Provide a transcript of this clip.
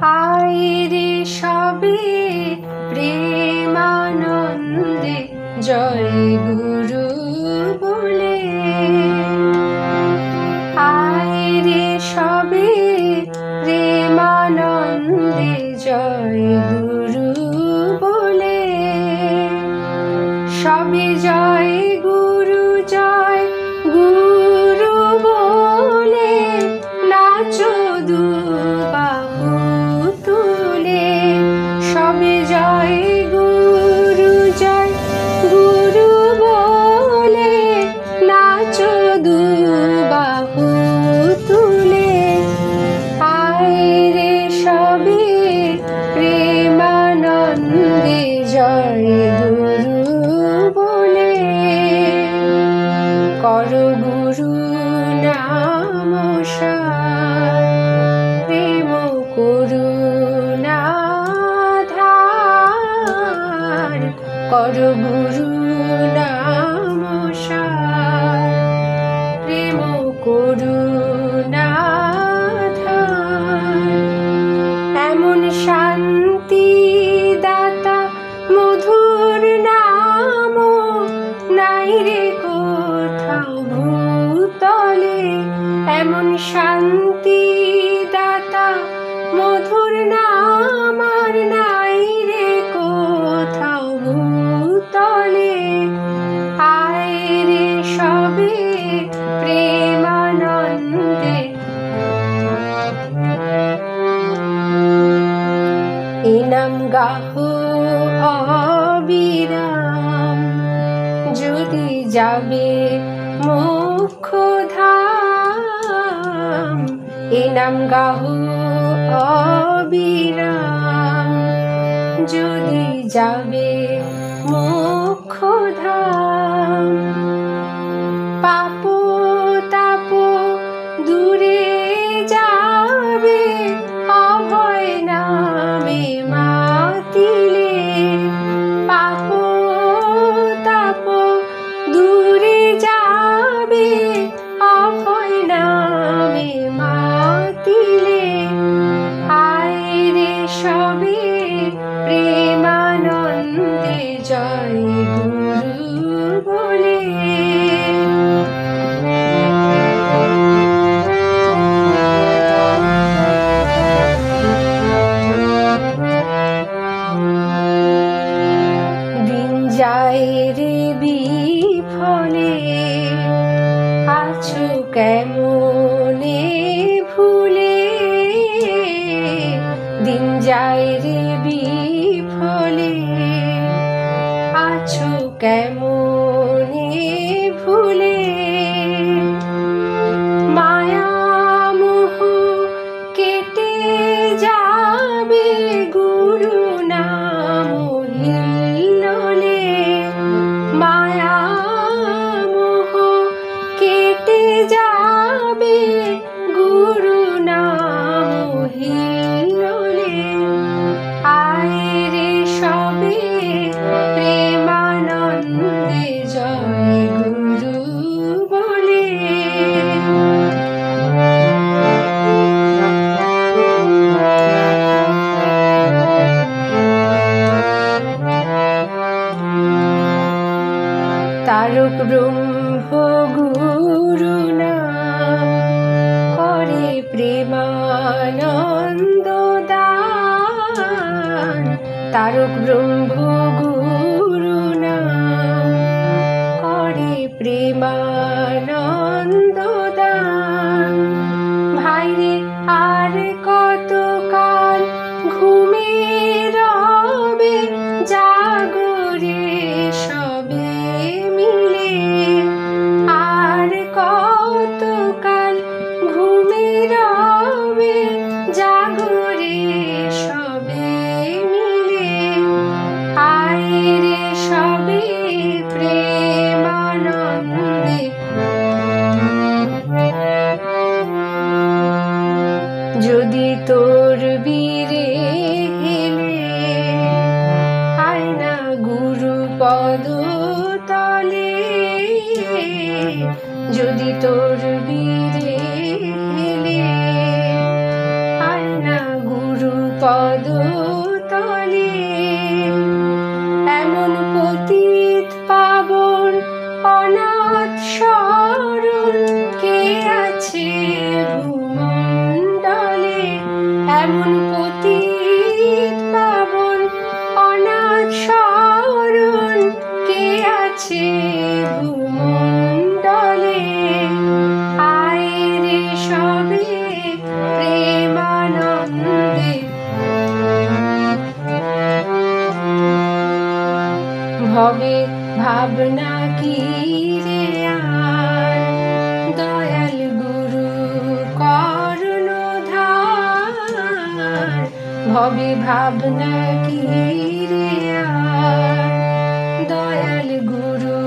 আইরে সবে প্রেমানন্দে জয় গুরু বলে, আইরে সবে প্রেমানন্দে জয় গুরু বলে, সবে জয় গুরু বলে নাচো দুবাহু তুলে, সবে জয় গুরু বলে নাচো দুবাহু তুলে, আইরে সবে প্রেমানন্দে জয় গুরু বলে, কর গুরু নাম সার প্রেম করুণা ধার, কর গুরু নাম সার প্রেম করুণা ধার, এমন শান্তি দাতা মধুর নাম নাই রে কোথাও ভূতলে, এমন শান্তি দাতা মধুর নাম আর নাই রে কোথাও ভূতলে, আইরে সবে প্রেমানন্দে এ নাম গাহো অবিরাম, যদি যাবে মোক্ষ ধাম, এ নাম গাহো অবিরাম, যদি যাবে মোক্ষ ধাম, পাপ তাপ দূরে যাবে অভয় নামে মাতিলে, পাপ তাপ দূরে যাবে অভয় নামে মাতিলে, আইরে সবে প্রেমানন্দে জয় গুরু বলে, দিন যায় রে বিফলে আছো কেমনে ভুলে, দিন যায় রে বিফলে আছো কেমনে ভুলে, মায়া মোহ কেটে যাবে গুরু নাম হিল্লোলে, মায়া মোহ কেটে যাবে গুরু নাম হিল্লোলে, আইরে সবে প্রেমানন্দে জয় গুরু বলে, তারক ব্রহ্ম গুরু নাম করে প্রেমানন্দ দান, তারক ব্রহ্ম গুরু নাম করে প্রেমানন্দ দান, ভাইরে আর কতকাল ঘুমে রবে জাগরে সবে মিলে, আর কতকাল ঘুমে রবে জাগরে সবে মিলে, আইরে সবে প্রেমানন্দে যদি তোর বীরে হেলে আয়না গুরু পদ তলে, যদি তোর বীরে হেলে আয়না গুরু পদতলে এমন পতিত পাবন অনাথ শরণ কে আছে ভূমণ্ডলে? এমন পতিত পাবন অনাথ শরণ কে আছে ভূমণ্ডলে? আয় রে সবে প্রেমানন্দে ভবে ভাবনা কি রে আর, দয়াল গুরু কর্ণধার ভবে ভাবনা কি রে আর, দয়াল গুরু